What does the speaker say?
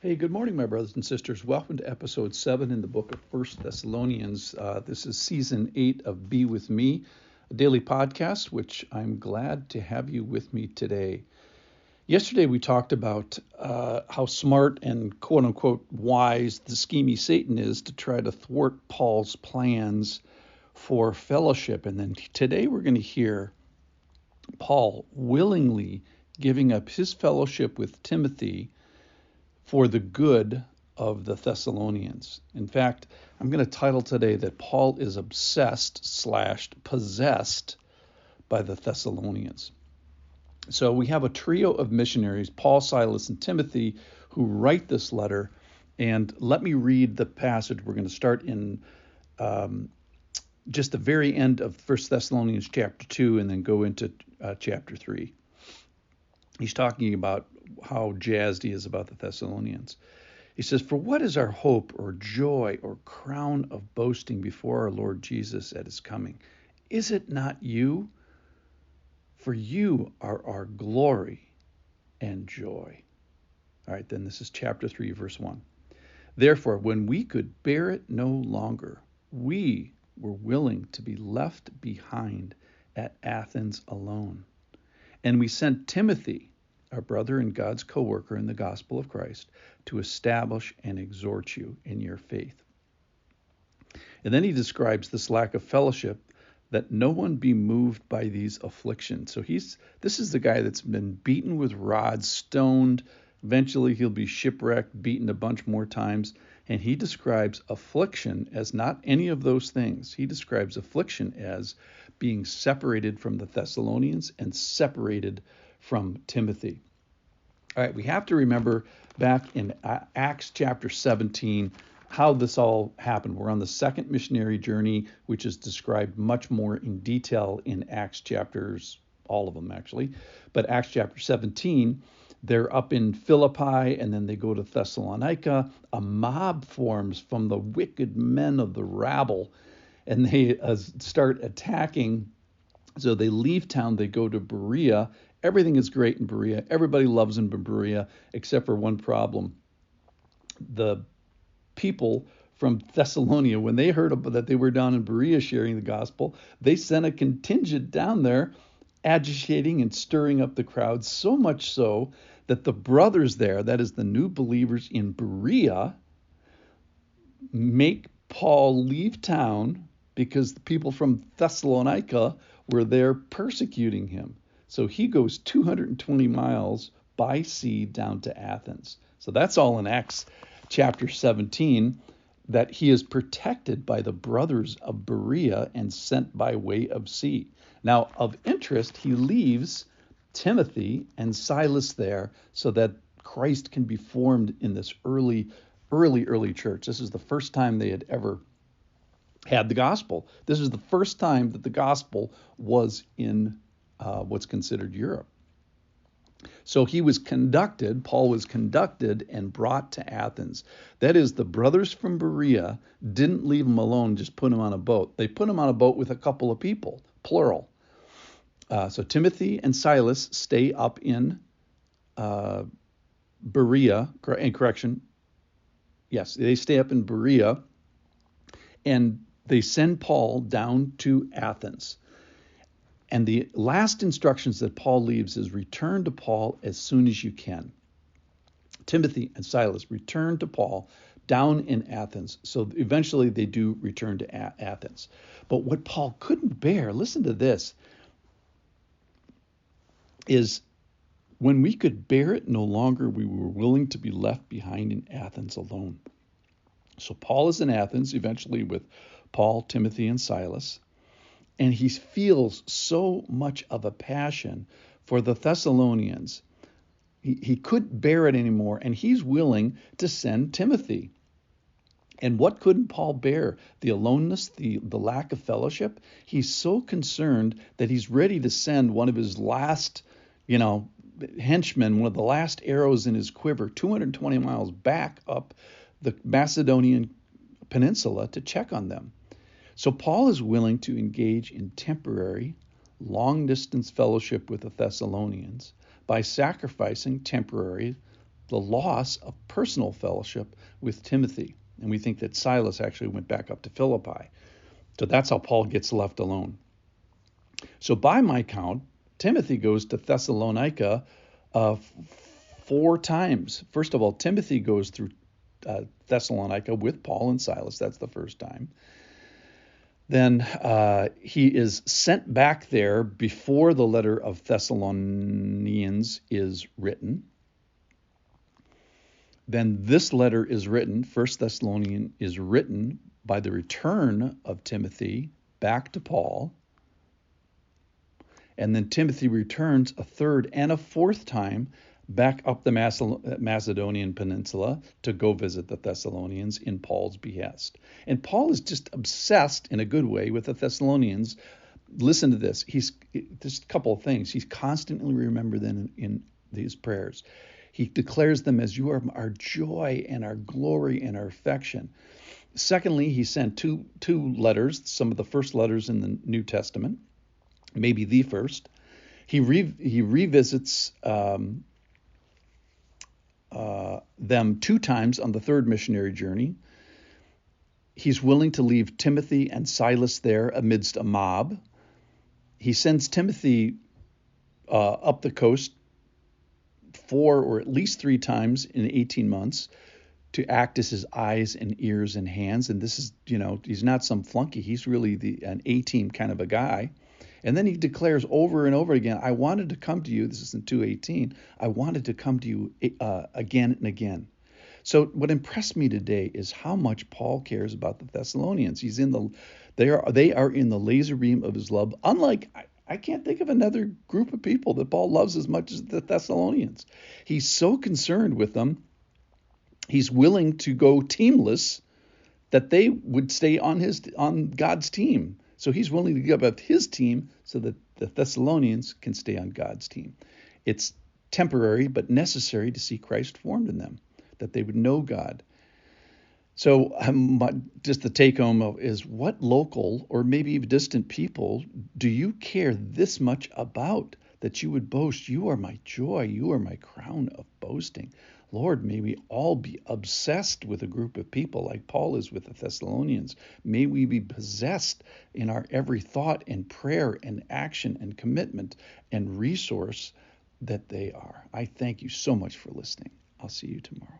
Hey, good morning, my brothers and sisters. Welcome to episode 7 in the book of 1st Thessalonians. This is season 8 of Be With Me, a daily podcast, which I'm glad to have you with me today. Yesterday, we talked about how smart and quote unquote wise the schemey Satan is to try to thwart Paul's plans for fellowship. And then today, we're going to hear Paul willingly giving up his fellowship with Timothy for the good of the Thessalonians. In fact, I'm going to title today that Paul is obsessed/possessed by the Thessalonians. So we have a trio of missionaries, Paul, Silas, and Timothy, who write this letter. And let me read the passage. We're going to start in just the very end of 1 Thessalonians chapter 2 and then go into chapter 3. He's talking about how jazzed he is about the Thessalonians. He says, "For what is our hope or joy or crown of boasting before our Lord Jesus at his coming? Is it not you? For you are our glory and joy." All right, then this is chapter 3, verse 1. "Therefore, when we could bear it no longer, we were willing to be left behind at Athens alone. And we sent Timothy, our brother and God's co-worker in the gospel of Christ, to establish and exhort you in your faith." And then he describes this lack of fellowship, that no one be moved by these afflictions. So this is the guy that's been beaten with rods, stoned. Eventually he'll be shipwrecked, beaten a bunch more times. And he describes affliction as not any of those things. He describes affliction as being separated from the Thessalonians and separated from Timothy. All right, we have to remember back in Acts chapter 17 how this all happened. We're on the second missionary journey, which is described much more in detail in Acts chapters, all of them actually. But Acts chapter 17, they're up in Philippi and then they go to Thessalonica. A mob forms from the wicked men of the rabble and they start attacking. So they leave town, they go to Berea. Everything is great in Berea. Everybody loves in Berea, except for one problem. The people from Thessalonica, when they heard that they were down in Berea sharing the gospel, they sent a contingent down there, agitating and stirring up the crowd, so much so that the brothers there, that is the new believers in Berea, make Paul leave town because the people from Thessalonica were there persecuting him. So he goes 220 miles by sea down to Athens. So that's all in Acts chapter 17, that he is protected by the brothers of Berea and sent by way of sea. Now, of interest, he leaves Timothy and Silas there so that Christ can be formed in this early church. This is the first time they had ever had the gospel. This is the first time that the gospel was in what's considered Europe. So Paul was conducted and brought to Athens. That is, the brothers from Berea didn't leave him alone, just put him on a boat. They put him on a boat with a couple of people, plural. So Timothy and Silas stay up in Berea, Yes, they stay up in Berea, and they send Paul down to Athens. And the last instructions that Paul leaves is return to Paul as soon as you can. Timothy and Silas return to Paul down in Athens. So eventually they do return to Athens. But what Paul couldn't bear, listen to this, is when we could bear it no longer, we were willing to be left behind in Athens alone. So Paul is in Athens, eventually with Paul, Timothy, and Silas. And he feels so much of a passion for the Thessalonians. He couldn't bear it anymore, and he's willing to send Timothy. And what couldn't Paul bear? The aloneness, the lack of fellowship. He's so concerned that he's ready to send one of his last, henchmen, one of the last arrows in his quiver, 220 miles back up the Macedonian peninsula to check on them. So Paul is willing to engage in temporary, long-distance fellowship with the Thessalonians by sacrificing temporary the loss of personal fellowship with Timothy. And we think that Silas actually went back up to Philippi. So that's how Paul gets left alone. So by my count, Timothy goes to Thessalonica 4 times. First of all, Timothy goes through Thessalonica with Paul and Silas. That's the first time. Then he is sent back there before the letter of Thessalonians is written. Then this letter is written, 1st Thessalonians is written by the return of Timothy back to Paul. And then Timothy returns a third and a fourth time back up the Macedonian peninsula to go visit the Thessalonians in Paul's behest. And Paul is just obsessed in a good way with the Thessalonians. Listen to this. He's just a couple of things. He's constantly remembered them in these prayers. He declares them as, you are our joy and our glory and our affection. Secondly, he sent two letters, some of the first letters in the New Testament, maybe the first. He revisits them 2 times on the third missionary journey. He's willing to leave Timothy and Silas there amidst a mob. He sends Timothy up the coast 4 or at least 3 times in 18 months to act as his eyes and ears and hands. And this is, he's not some flunky. He's really an A-team kind of a guy. And then he declares over and over again, I wanted to come to you. This is in 2:18. I wanted to come to you again and again. So what impressed me today is how much Paul cares about the Thessalonians. They are in the laser beam of his love. Unlike, I can't think of another group of people that Paul loves as much as the Thessalonians. He's so concerned with them. He's willing to go teamless that they would stay on God's team. So he's willing to give up his team so that the Thessalonians can stay on God's team. It's temporary but necessary to see Christ formed in them, that they would know God. So just the take home is, what local or maybe even distant people do you care this much about that you would boast? You are my joy. You are my crown of boasting. Lord, may we all be obsessed with a group of people like Paul is with the Thessalonians. May we be possessed in our every thought and prayer and action and commitment and resource that they are. I thank you so much for listening. I'll see you tomorrow.